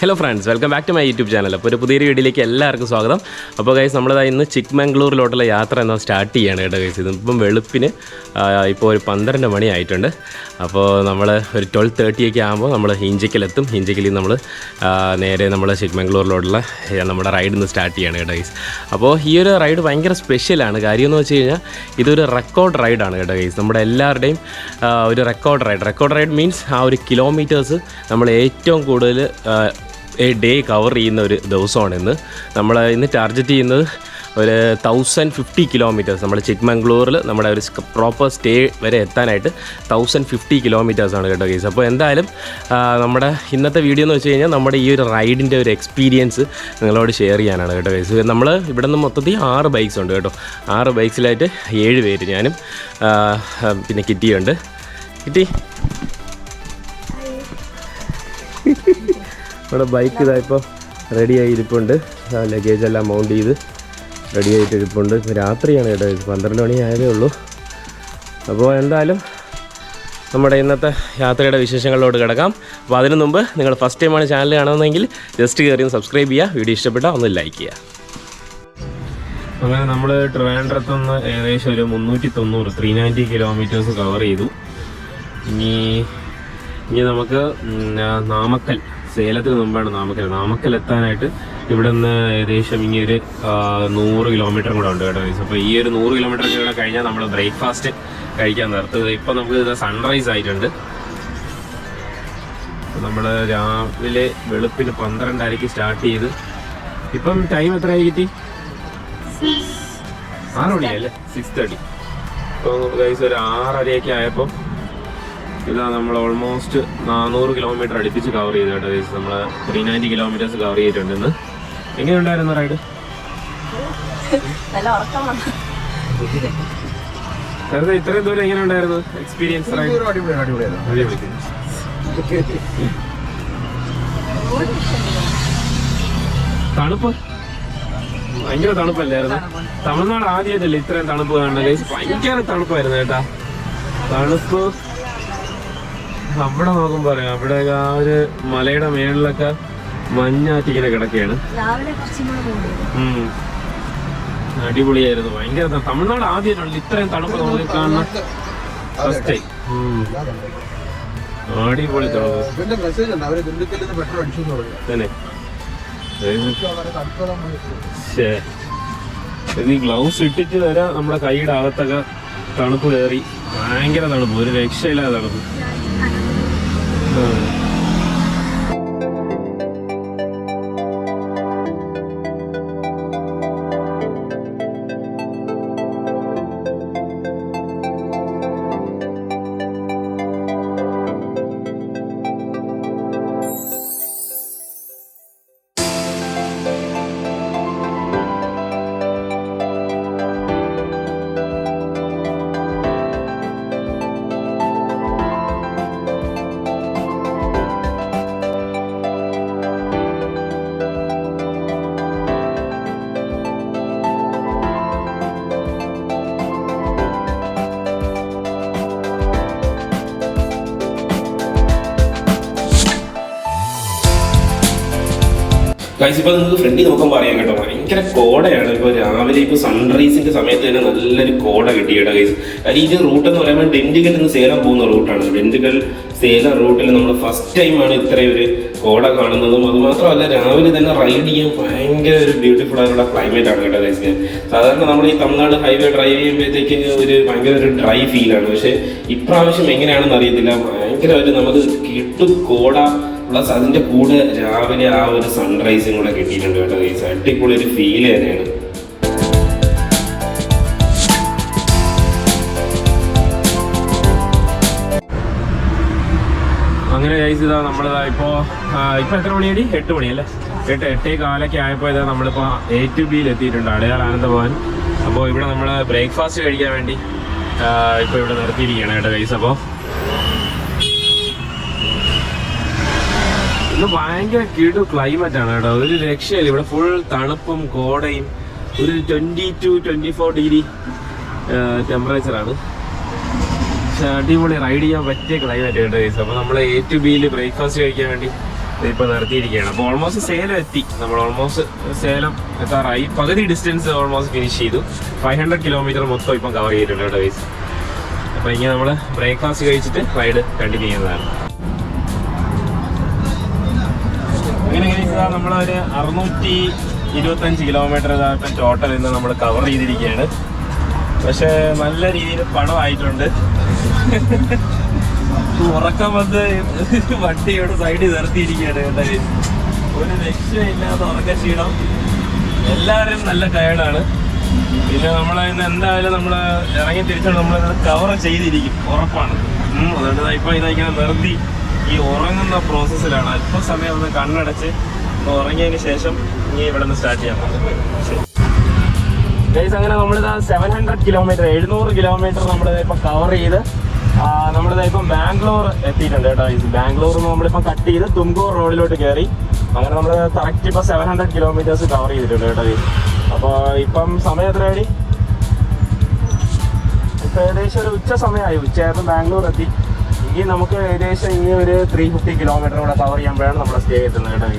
Hello friends, welcome back to my YouTube channel. അപ്പോൾ ഒരു പുതിയൊരു വീഡിയോയിലേക്ക് എല്ലാവർക്കും സ്വാഗതം. അപ്പോൾ ഗൈസ്, നമ്മളിതാ ഇന്ന് ചിക്ക്മംഗ്ലൂരിലോട്ടുള്ള യാത്ര എന്നാൽ സ്റ്റാർട്ട് ചെയ്യാണ് കേട്ടോ ഗൈസ്. ഇതിപ്പം വെളുപ്പിന് ഇപ്പോൾ ഒരു 12 മണി ആയിട്ടുണ്ട്. അപ്പോൾ നമ്മൾ ഒരു 12:30 ആകുമ്പോൾ നമ്മൾ ഹിഞ്ചിക്കലെത്തും. ഹിഞ്ചിക്കലിൽ നമ്മൾ നേരെ നമ്മൾ ചിക്ക്മംഗ്ലൂരിലോട്ടുള്ള നമ്മുടെ റൈഡ് ഇന്ന് സ്റ്റാർട്ട് ചെയ്യാണ് കേട്ടോ ഗൈസ്. അപ്പോൾ ഈ ഒരു റൈഡ് ഭയങ്കര സ്പെഷ്യലാണ്. കാര്യം എന്ന് വെച്ച് കഴിഞ്ഞാൽ ഇതൊരു റെക്കോർഡ് റൈഡാണ് കേട്ടോ ഗൈസ്. നമ്മുടെ എല്ലാവരുടെയും ഒരു റെക്കോർഡ് റൈഡ് മീൻസ് ആ ഒരു കിലോമീറ്റേഴ്സ് നമ്മൾ ഏറ്റവും കൂടുതൽ ഡേ കവർ ചെയ്യുന്ന ഒരു ദിവസമാണ് ഇന്ന്. നമ്മൾ ഇന്ന് ടാർഗറ്റ് ചെയ്യുന്നത് ഒരു 1050 കിലോമീറ്റേഴ്സ്. നമ്മൾ ചിക്ക്മംഗ്ലൂരിൽ നമ്മുടെ ഒരു പ്രോപ്പർ സ്റ്റേ വരെ എത്താനായിട്ട് 1050 കിലോമീറ്റേഴ്സാണ് കേട്ടോ ഗൈസ്. അപ്പോൾ എന്തായാലും നമ്മുടെ ഇന്നത്തെ വീഡിയോ എന്ന് വെച്ച് കഴിഞ്ഞാൽ നമ്മുടെ ഈ ഒരു റൈഡിൻ്റെ ഒരു എക്സ്പീരിയൻസ് നിങ്ങളോട് ഷെയർ ചെയ്യാനാണ് കേട്ടോ ഗൈസ്. നമ്മൾ ഇവിടെ നിന്ന് മൊത്തത്തിൽ 6 ബൈക്സ് ഉണ്ട് കേട്ടോ. 6 ബൈക്സിലായിട്ട് 7 പേര്, ഞാനും പിന്നെ കിറ്റിയുണ്ട്. കിറ്റി നമ്മുടെ ബൈക്ക് ഇതായിപ്പോൾ റെഡിയായി ഇരിപ്പുണ്ട്. ലഗേജ് എല്ലാം മൗണ്ട് ചെയ്ത് റെഡി ആയിട്ട് ഇരിപ്പുണ്ട്. ഇപ്പോൾ രാത്രിയാണ് കേട്ടോ, 12 മണി ആയതേ ഉള്ളൂ. അപ്പോൾ എന്തായാലും നമ്മുടെ ഇന്നത്തെ യാത്രയുടെ വിശേഷങ്ങളിലോട്ട് കിടക്കാം. അപ്പോൾ അതിനു മുമ്പ് നിങ്ങൾ ഫസ്റ്റ് ടൈമാണ് ചാനൽ കാണുന്നതെങ്കിൽ ജസ്റ്റ് കയറി ഒന്ന് സബ്സ്ക്രൈബ് ചെയ്യുക. വീഡിയോ ഇഷ്ടപ്പെട്ടാൽ ഒന്ന് ലൈക്ക് ചെയ്യുക. അങ്ങനെ നമ്മൾ ട്രിവാൻഡ്രത്തുനിന്ന് ഏകദേശം ഒരു 390 കിലോമീറ്റേഴ്സ് കവർ ചെയ്തു. ഇനി നമുക്ക് നാമക്കൽ, സേലത്തിന് മുമ്പാണ് നാമക്കൽ എത്താനായിട്ട് ഇവിടെ നിന്ന് ഏകദേശം ഇനി ഒരു 100 കിലോമീറ്റർ കൂടെ ഉണ്ട് കേട്ടോ. അപ്പോൾ ഈ ഒരു 100 കിലോമീറ്റർ കൂടെ കഴിഞ്ഞാൽ നമ്മൾ ബ്രേക്ക്ഫാസ്റ്റ് കഴിക്കാൻ നിർത്തുന്നത്. ഇപ്പം നമുക്ക് സൺറൈസ് ആയിട്ടുണ്ട്. നമ്മൾ രാവിലെ വെളുപ്പിന് 12:30 സ്റ്റാർട്ട് ചെയ്ത് ഇപ്പം ടൈം എത്രയായി കിട്ടി? 6 മണിയല്ലേ, 6:30. ഇപ്പോൾ ഗൈസ് ഒരു 6:30 ആയപ്പോൾ ഇതാ നമ്മൾ ഓൾമോസ്റ്റ് 400 കിലോമീറ്റർ അടുപ്പിച്ച് കവർ ചെയ്തു കേട്ടോ ഗൈസ്. നമ്മൾ 390 കിലോമീറ്റേഴ്സ് കവർ ചെയ്തിട്ടുണ്ട് ഇന്ന്. എങ്ങനെയുണ്ടായിരുന്നു റൈഡ്? വെറുതെ ഇത്രയും ദൂരം എങ്ങനെ ഉണ്ടായിരുന്നു എക്സ്പീരിയൻസ്? തണുപ്പ് ഭയങ്കര തണുപ്പല്ലായിരുന്നു? തമിഴ്നാട് ആദ്യമായിട്ടല്ലേ ഇത്രയും തണുപ്പ് കാണുന്നത് ഗൈസ്. ഭയങ്കര തണുപ്പായിരുന്നു കേട്ടാ. തണുപ്പ് അവിടെ നോക്കുമ്പോൾ പറയാം, അവിടെ ആ ഒരു മലയുടെ മേളിലൊക്കെ മഞ്ഞാറ്റിങ്ങനെ കിടക്കുകയാണ്. അടിപൊളിയായിരുന്നു, ഭയങ്കര. തമിഴ്നാട് ആദ്യമായിട്ടാണ് ഇത്രയും തണുപ്പ് നമുക്ക് കാണുന്ന ഫസ്റ്റ് ടൈം. അടിപൊളി തണുപ്പ് തന്നെ. ഈ ഗ്ലൗസ് ഇട്ടിട്ട് വരാം, നമ്മുടെ കൈയുടെ അകത്തൊക്കെ തണുപ്പ് കയറി. ഭയങ്കര തണുപ്പ്, ഒരു രക്ഷയില്ലാതെ തണുപ്പ്. ഗൈസ്, ഇപ്പോൾ നിങ്ങൾക്ക് ഫ്രണ്ടിൽ നോക്കുമ്പോൾ അറിയാം കേട്ടോ, ഭയങ്കര കോടയാണ്. ഇപ്പോൾ രാവിലെ ഇപ്പോൾ സൺറൈസിന്റെ സമയത്ത് തന്നെ നല്ലൊരു കോട കിട്ടി കേട്ടോ ഗൈസ്. കാര്യം ഈ റൂട്ട് എന്ന് പറയുമ്പോൾ ഡിണ്ടിഗൽ നിന്ന് സേലം പോകുന്ന റൂട്ടാണ്. ഡിണ്ടിഗൽ സേലം റൂട്ടിൽ നമ്മൾ ഫസ്റ്റ് ടൈമാണ് ഇത്രയും ഒരു കോട കാണുന്നതും. അതുമാത്രമല്ല, രാവിലെ തന്നെ റൈഡ് ചെയ്യാൻ ഭയങ്കര ഒരു ബ്യൂട്ടിഫുൾ ആയിട്ടുള്ള ക്ലൈമറ്റ് ആണ് കേട്ടോ ഗൈസ്. സാധാരണ നമ്മൾ ഈ തമിഴ്നാട് ഹൈവേ ഡ്രൈവ് ചെയ്യുമ്പോഴത്തേക്ക് ഒരു ഭയങ്കര ഒരു ഡ്രൈ ഫീലാണ്. പക്ഷേ ഇപ്രാവശ്യം എങ്ങനെയാണെന്ന് അറിയത്തില്ല, ഭയങ്കര ഒരു നമുക്ക് കിട്ടും കോട പ്ലസ് അതിൻ്റെ കൂടെ രാവിലെ ആ ഒരു സൺറൈസും കൂടെ കിട്ടിയിട്ടുണ്ട് കേട്ടോ ഗൈസ്. അടിപൊളി ഒരു ഫീൽ തന്നെയാണ്. അങ്ങനെ ഗൈസ്, ഇതാ നമ്മളിതാ ഇപ്പോൾ എത്ര മണിയടി? 8 മണിയല്ലേ, 8:15 ആയപ്പോൾ ഇതാ നമ്മളിപ്പോൾ A to B എത്തിയിട്ടുണ്ട്, അടയാർ ആനന്ദഭവൻ. അപ്പോൾ ഇവിടെ നമ്മൾ ബ്രേക്ക്ഫാസ്റ്റ് കഴിക്കാൻ വേണ്ടി ഇപ്പോൾ ഇവിടെ നിർത്തിയിരിക്കുകയാണ് കേട്ടോ ഗൈസ്. അപ്പോൾ ഇന്ന് ഭയങ്കര കിടു ക്ലൈമറ്റ് ആണ് കേട്ടോ, ഒരു രക്ഷയില്ല. ഇവിടെ ഫുൾ തണുപ്പും കോടയും, ഒരു 22-24 ഡിഗ്രി ടെമ്പറേച്ചറാണ്. പക്ഷെ അടിപൊളി റൈഡ് ചെയ്യാൻ പറ്റിയ ക്ലൈമറ്റ് കേട്ടോ ഗൈസ്. അപ്പോൾ നമ്മൾ A to B ബ്രേക്ക്ഫാസ്റ്റ് കഴിക്കാൻ വേണ്ടി ഇപ്പോൾ നിർത്തിയിരിക്കുകയാണ്. അപ്പോൾ ഓൾമോസ്റ്റ് സേലം എത്തി. നമ്മൾ ഓൾമോസ്റ്റ് സേലം എത്താറായി. പകുതി ഡിസ്റ്റൻസ് ഓൾമോസ്റ്റ് ഫിനിഷ് ചെയ്തു. 500 കിലോമീറ്റർ മൊത്തം ഇപ്പം കവർ ചെയ്തിട്ടുണ്ട് കേട്ടോ ഗൈസ്. അപ്പോൾ ഇങ്ങനെ നമ്മൾ ബ്രേക്ക്ഫാസ്റ്റ് കഴിച്ചിട്ട് റൈഡ് കണ്ടിന്യൂ ചെയ്യുന്നതാണ്. അങ്ങനെ നമ്മളൊരു 625 കിലോമീറ്റർ ഇപ്പം ടോട്ടൽ ഇന്ന് നമ്മൾ കവർ ചെയ്തിരിക്കുകയാണ്. പക്ഷേ നല്ല രീതിയിൽ പണമായിട്ടുണ്ട്. ഉറക്കം വന്ന് വണ്ടിയോട് സൈഡിൽ നിർത്തിയിരിക്കുകയാണ് കേട്ടോ. ഒരു രക്ഷയില്ലാത്ത ഉറക്കക്ഷീണം. എല്ലാവരും നല്ല ടയേർഡാണ്. പിന്നെ നമ്മളിന്ന് എന്തായാലും നമ്മൾ ഇറങ്ങി തിരിച്ചാൽ നമ്മളിത് കവർ ചെയ്തിരിക്കും, ഉറപ്പാണ്. അതുകൊണ്ട് ഇപ്പം ഇങ്ങനെ നിർത്തി ഈ ഉറങ്ങുന്ന പ്രോസസ്സിലാണ്. അല്പം സമയം ഒന്ന് കണ്ണടച്ച് ഉറങ്ങിയതിന് ശേഷം ഇനി ഇവിടെ നിന്ന് സ്റ്റാർട്ട് ചെയ്യാൻ പറ്റും. ഗൈസ്, അങ്ങനെ നമ്മളിതാ 700 കിലോമീറ്റർ 700 കിലോമീറ്റർ നമ്മളിത് ഇപ്പം കവർ ചെയ്ത് നമ്മളിത് ഇപ്പം ബാംഗ്ലൂർ എത്തിയിട്ടുണ്ട് കേട്ടോ. ബാംഗ്ലൂർ നമ്മളിപ്പം കട്ട് ചെയ്ത് തുംകൂർ റോഡിലോട്ട് കയറി. അങ്ങനെ നമ്മൾ കറക്റ്റ് ഇപ്പം 700 കിലോമീറ്റേഴ്സ് കവർ ചെയ്തിട്ടുണ്ട് കേട്ടോ. അപ്പോൾ ഇപ്പം സമയം എത്രയായി? ഇപ്പം ഏകദേശം ഒരു ഉച്ച സമയമായി. ഉച്ചയായപ്പോൾ ബാംഗ്ലൂർ എത്തി. ഇനി നമുക്ക് ഏകദേശം ഇനി ഒരു 350 കിലോമീറ്റർ കൂടെ കവർ ചെയ്യുമ്പോഴാണ് നമ്മുടെ സ്റ്റേ എത്തുന്നത് കേട്ടോ.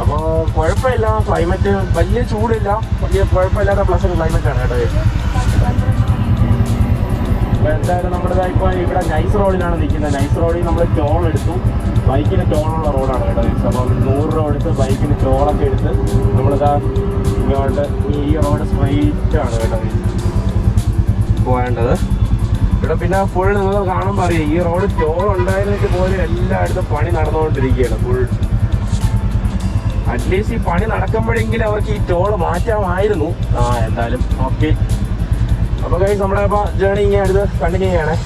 അപ്പോൾ കുഴപ്പമില്ല, ക്ലൈമറ്റ് വലിയ ചൂടില്ല, വലിയ കുഴപ്പമില്ലാത്ത പ്ലസന്റ് ക്ലൈമറ്റാണ് കേട്ടോ. അപ്പോൾ എന്തായാലും നമ്മളിതാ ഇപ്പോൾ ഇവിടെ നൈസ് റോഡിലാണ് നിൽക്കുന്നത്. നൈസ് റോഡിൽ നമ്മൾ ടോൾ എടുത്തു. ബൈക്കിന് ടോളുള്ള റോഡാണ് കേട്ടോ. അപ്പം 100 രൂപ എടുത്ത് ബൈക്കിന് ടോളൊക്കെ എടുത്ത് നമ്മളിതാ ഇങ്ങോട്ട് ഈ റോഡ് സ്ട്രെയിറ്റ് ആണ് കേട്ടോ പോകേണ്ടത്. ഇവിടെ പിന്നെ ഫുൾ നിങ്ങൾ കാണുമ്പോൾ അറിയാം, ഈ റോഡ് ടോൾ ഉണ്ടായിരുന്നിട്ട് പോലും എല്ലായിടത്തും പണി നടന്നുകൊണ്ടിരിക്കുകയാണ് ഫുൾ. അറ്റ്ലീസ്റ്റ് ഈ പണി നടക്കുമ്പോഴെങ്കിലും അവർക്ക് ഈ ടോള് മാറ്റാമായിരുന്നു. എന്തായാലും ഓക്കെ. അപ്പോൾ ഗൈസ്, നമ്മുടെ അപ്പോൾ ജേർണി ഇങ്ങനെ അടുത്ത് കണ്ടിന്യൂ ചെയ്യണേ.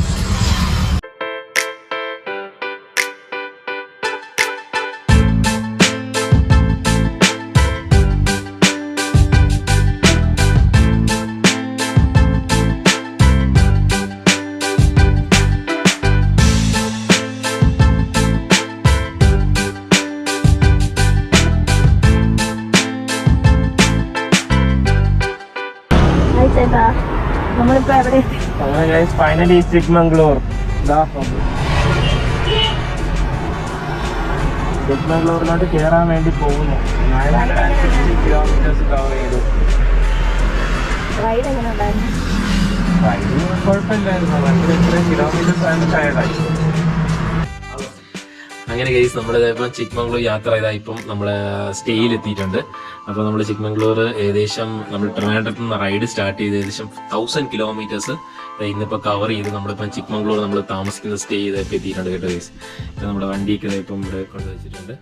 ഫൈനലി ചിക്മംഗ്ലൂർ. ചിക്മംഗ്ലൂരിലോട്ട് കയറാൻ വേണ്ടി പോകുന്നു. 950 കിലോമീറ്റേഴ്സ് കവർ ചെയ്തു. കുഴപ്പമില്ലായിരുന്നു. ഇത്രയും കിലോമീറ്റേഴ്സ് ആയിട്ട് ടയർഡായി. അങ്ങനെ ഗൈസ്, നമ്മളിപ്പം ചിക്മംഗ്ലൂർ യാത്ര ചെയ്താൽ ഇപ്പം നമ്മൾ സ്റ്റേയിൽ എത്തിയിട്ടുണ്ട്. അപ്പോൾ നമ്മൾ ചിക്മംഗ്ലൂർ ഏകദേശം നമ്മൾ ട്രിവാൻഡ്രത്ത് നിന്ന് റൈഡ് സ്റ്റാർട്ട് ചെയ്ത് ഏകദേശം 1000 കിലോമീറ്റേഴ്സ് ഇന്നിപ്പോൾ കവർ ചെയ്ത് നമ്മളിപ്പം ചിക്മംഗ്ലൂർ നമ്മൾ താമസിക്കുന്ന സ്റ്റേ ചെയ്തൊക്കെ എത്തിയിട്ടുണ്ട് കേട്ടോ ഗൈസ്. ഇപ്പം നമ്മുടെ വണ്ടിയൊക്കെ ഇപ്പം ഇവിടെ കൊണ്ടുവച്ചിട്ടുണ്ട്.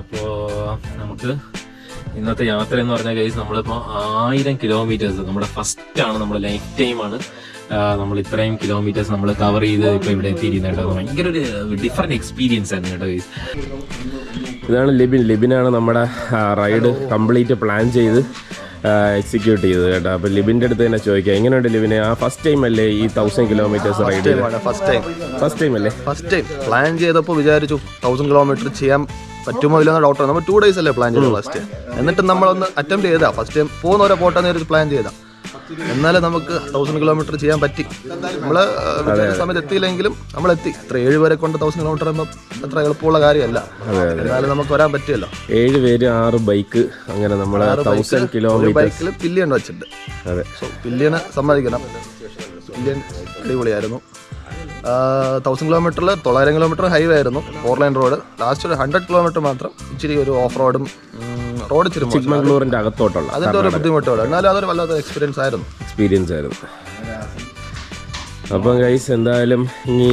അപ്പോൾ നമുക്ക് ഇന്നത്തെ യാത്ര എന്ന് പറഞ്ഞാൽ ഗൈസ്, നമ്മളിപ്പോൾ 1000 കിലോമീറ്റേഴ്സ് നമ്മുടെ ഫസ്റ്റാണ്, നമ്മുടെ ലൈഫ് ടൈമാണ് നമ്മൾ ഇത്രയും കിലോമീറ്റേഴ്സ് നമ്മൾ കവർ ചെയ്ത് ഇപ്പോൾ ഇവിടെ എത്തിയിരിക്കുന്നത് കേട്ടോ. ഭയങ്കര ഒരു ഡിഫറെൻറ്റ് എക്സ്പീരിയൻസ് ആയിരുന്നു കേട്ടോ ഗൈസ്. ഇതാണ് ലിബിനാണ് നമ്മുടെ റൈഡ് കംപ്ലീറ്റ് പ്ലാൻ ചെയ്ത് എക്സിക്യൂട്ട് ചെയ്തത് കേട്ടോ. അപ്പോൾ ലിബിൻ്റെ അടുത്ത് തന്നെ ചോദിക്കാം, എങ്ങനെയുണ്ട് ലിബിന്? ഫസ്റ്റ് ടൈം അല്ലേ ഈ 1000 കിലോമീറ്റേഴ്സ് റൈഡ്? ഫസ്റ്റ് ടൈം അല്ലേ? ഫസ്റ്റ് ടൈം പ്ലാൻ ചെയ്തപ്പോൾ വിചാരിച്ചു 1000 കിലോമീറ്റർ ചെയ്യാൻ പറ്റുമോ ഇല്ലെന്ന് ഡൗട്ടാണ്. നമ്മൾ 2 days അല്ലേ പ്ലാൻ ചെയ്തത് ഫസ്റ്റ്. എന്നിട്ട് നമ്മളൊന്ന് അറ്റംപ്റ്റ് ചെയ്താ ഫസ്റ്റ് ടൈം പോകുന്നവരെ പോട്ടെന്ന് ഒരു പ്ലാൻ ചെയ്താ. എന്നാലും നമുക്ക് 1000 കിലോമീറ്റർ ചെയ്യാൻ പറ്റി. നമ്മള് സമയത്ത് എത്തിയില്ലെങ്കിലും നമ്മളെത്തി. ഇത്ര 7 പേരെ കൊണ്ട് 1000 കിലോമീറ്റർ അത്ര എളുപ്പമുള്ള കാര്യമല്ല. എന്നാലും നമുക്ക് വരാൻ പറ്റിയല്ലോ. 7 പേര് 6 ബൈക്ക്, അങ്ങനെ നമ്മള് 1000 കിലോമീറ്റർ ബൈക്കിൽ പില്ലിയൻ വെച്ചിട്ടുണ്ട്. അതെ, പില്ലിയന് സമ്മതിക്കണം. പില്ലിയൻ അടിപൊളിയായിരുന്നു. 1000 കിലോമീറ്ററിൽ 900 കിലോമീറ്റർ ഹൈവേ ആയിരുന്നു, 4 ലൈൻ റോഡ്. ലാസ്റ്റ് ഒരു 100 കിലോമീറ്റർ മാത്രം ഇച്ചിരി ഒരു ഓഫ് റോഡും റോഡ് ഇച്ചിരി ചിക്മംഗ്ലൂരിന്റെ അകത്തോട്ടുള്ള അതിന്റെ ഒരു ബുദ്ധിമുട്ടോടെ. എന്നാലും അതൊരു വല്ലാത്ത എക്സ്പീരിയൻസ് ആയിരുന്നു. അപ്പം ഗൈസ്, എന്തായാലും ഇനി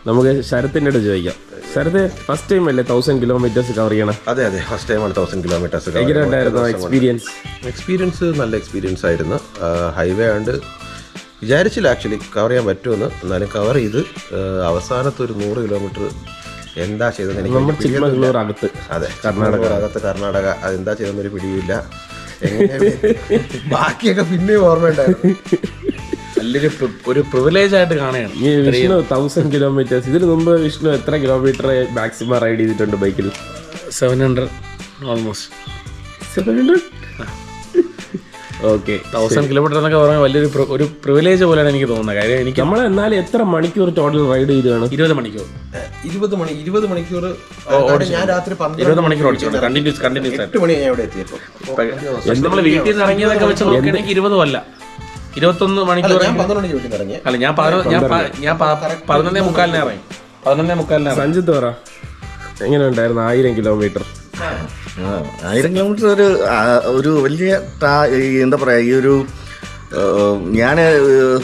നമുക്ക് ശരത്തിൻ്റെ അടുത്ത് ചോദിക്കാം. ശരത്, ഫസ്റ്റ് ടൈം അല്ലേ 1000 കിലോമീറ്റേഴ്സ് കവർ ചെയ്യണം? അതെ, 1st ടൈമാണ് 1000 കിലോമീറ്റേഴ്സ്. എങ്ങനെയുണ്ടായിരുന്നു എക്സ്പീരിയൻസ്? നല്ല എക്സ്പീരിയൻസ് ആയിരുന്നു. ഹൈവേ ആണ്ട് വിചാരിച്ചില്ല ആക്ച്വലി കവർ ചെയ്യാൻ പറ്റുമെന്ന്. എന്നാലും കവർ ചെയ്ത് അവസാനത്തെ ഒരു 100 കിലോമീറ്റർ എന്താ ചെയ്തത് എനിക്ക് ചിക്മംഗ്ലൂർ അകത്ത്. അതെ, കർണാടക അതെന്താ ചെയ്തെന്നൊരു പിടിയില്ല. ബാക്കിയൊക്കെ പിന്നെയും ഓർമ്മയുണ്ടായിരുന്നു. നല്ലൊരു ഒരു പ്രിവിലേജ് ആയിട്ട് കാണുകയാണ് ഈ വിഷ്ണു. 1000 കിലോമീറ്റേഴ്സ് ഇതിന് മുമ്പ് വിഷ്ണു എത്ര കിലോമീറ്റർ മാക്സിമം റൈഡ് ചെയ്തിട്ടുണ്ട് ബൈക്കിൽ? 700 ഓൾമോസ്റ്റ്. 700 ഓക്കെ 1000 കിലോമീറ്റർ എന്നൊക്കെ പറഞ്ഞാൽ വലിയൊരു ഒരു പ്രിവിലേജ് പോലെയാണ് എനിക്ക് തോന്നുന്നത്. കാര്യം എനിക്ക് നമ്മൾ എന്നാലും എത്ര മണിക്കൂർ ടോട്ടൽ റൈഡ് ചെയ്താണ്? 20 മണിക്കൂർ 20 മണിക്കൂർ ഞാൻ രാത്രി 20 മണിക്കൂർ ഓടിച്ചു കണ്ടിന്യൂസ് 8 മണി ഞാൻ ഇവിടെ എത്തിയപ്പോൾ. നമ്മൾ വീട്ടിൽ നിന്ന് ഇറങ്ങിയതൊക്കെ വെച്ച് നോക്കുകയാണെങ്കിൽ 20 അല്ല 21 മണിക്കൂർ. ഞാൻ 12 മണിക്ക് വീട്ടിൽ ഇറങ്ങി. അല്ല ഞാൻ 11:45 ഇറങ്ങി. 11:45 സഞ്ജിത്ത് പറ, എങ്ങനെ ഉണ്ടായിരുന്നു 1000 കിലോമീറ്റർ? 1000 കിലോമീറ്റർ ഒരു വലിയ എന്താ പറയുക, ഈ ഒരു ഞാൻ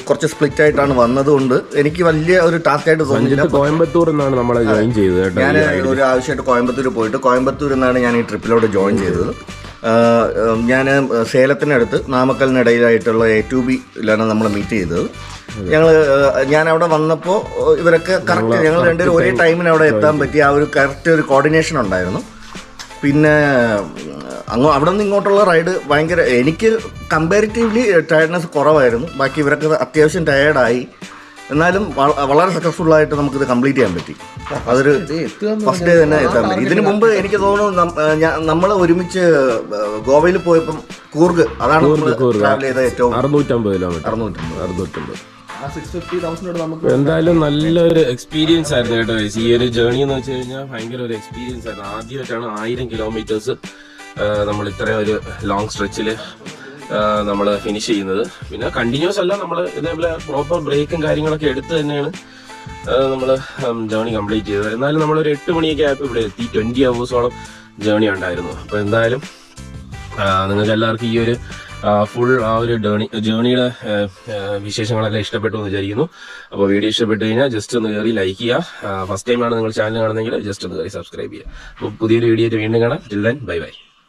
കുറച്ച് സ്പ്ലിറ്റ് ആയിട്ടാണ് വന്നതുകൊണ്ട് എനിക്ക് വലിയ ഒരു ടാസ്ക് ആയിട്ട് തോന്നിയില്ല. കോയമ്പത്തൂർ എന്നാണ് നമ്മളെ ജോയിൻ ചെയ്തത് കേട്ടോ. ഞാൻ ഒരു ആവശ്യമായിട്ട് കോയമ്പത്തൂർ പോയിട്ട് കോയമ്പത്തൂർ നിന്നാണ് ഞാൻ ഈ ട്രിപ്പിലോട്ട് ജോയിൻ ചെയ്തത്. ഞാൻ സേലത്തിനടുത്ത് നാമക്കലിനിടയിലായിട്ടുള്ള A2Bയിലാണ് നമ്മൾ മീറ്റ് ചെയ്തത്. ഞാൻ അവിടെ വന്നപ്പോൾ ഇവരൊക്കെ കറക്റ്റ് ഞങ്ങൾ രണ്ടുപേരും ഒരേ ടൈമിന് അവിടെ എത്താൻ പറ്റി. ആ ഒരു കറക്റ്റ് ഒരു കോർഡിനേഷൻ ഉണ്ടായിരുന്നു. പിന്നെ അവിടെ നിന്ന് ഇങ്ങോട്ടുള്ള റൈഡ് ഭയങ്കര, എനിക്ക് കമ്പാരിറ്റീവ്ലി ടയർഡ്നെസ് കുറവായിരുന്നു. ബാക്കി ഇവരൊക്കെ അത്യാവശ്യം ടയേർഡായി. എന്നാലും വളരെ സക്സസ്ഫുൾ ആയിട്ട് നമുക്കിത് കംപ്ലീറ്റ് ചെയ്യാൻ പറ്റി. അതൊരു ഫസ്റ്റ് ഡേ തന്നെ എത്താൻ പറ്റി. ഇതിനു മുമ്പ് എനിക്ക് തോന്നുന്നു നമ്മൾ ഒരുമിച്ച് ഗോവയിൽ പോയപ്പം കൂർഗ്, അതാണ് ട്രാവൽ ചെയ്ത ഏറ്റവും 650 കിലോമീറ്റർ. 650. എന്തായാലും നല്ലൊരു എക്സ്പീരിയൻസ് ആയിരുന്നു കേട്ടോ. ഈ ഒരു ജേർണി എന്ന് വെച്ച് കഴിഞ്ഞാൽ ഭയങ്കര ഒരു എക്സ്പീരിയൻസ് ആയിരുന്നു. ആദ്യമായിട്ടാണ് 1000 കിലോമീറ്റേഴ്സ് നമ്മൾ ഇത്രയും ഒരു ലോങ് സ്ട്രെച്ചിൽ നമ്മൾ ഫിനിഷ് ചെയ്യുന്നത്. പിന്നെ കണ്ടിന്യൂസ് അല്ല, നമ്മൾ ഇതേപോലെ പ്രോപ്പർ ബ്രേക്കും കാര്യങ്ങളൊക്കെ എടുത്ത് തന്നെയാണ് നമ്മൾ ജേർണി കംപ്ലീറ്റ് ചെയ്തത്. എന്നാലും നമ്മളൊരു 8 മണിയൊക്കെ ആയപ്പോൾ ഇവിടെ എത്തി. 20 അവേഴ്സോളം ജേർണി ഉണ്ടായിരുന്നു. അപ്പോൾ എന്തായാലും നിങ്ങൾക്ക് എല്ലാവർക്കും ഈ ഒരു ഫുൾ ആ ഒരു ജേർണിയുടെ വിശേഷങ്ങളെല്ലാം ഇഷ്ടപ്പെട്ടു എന്ന് വിചാരിക്കുന്നു. അപ്പോൾ വീഡിയോ ഇഷ്ടപ്പെട്ട് കഴിഞ്ഞാൽ ജസ്റ്റ് ഒന്ന് കയറി ലൈക്ക് ചെയ്യുക. ഫസ്റ്റ് ടൈമാണ് നിങ്ങൾ ചാനൽ കാണുന്നതെങ്കിൽ ജസ്റ്റ് ഒന്ന് കയറി സബ്സ്ക്രൈബ് ചെയ്യുക. അപ്പോൾ പുതിയൊരു വീഡിയോ ആയിട്ട് വീണ്ടും കാണാം. Till then bye bye.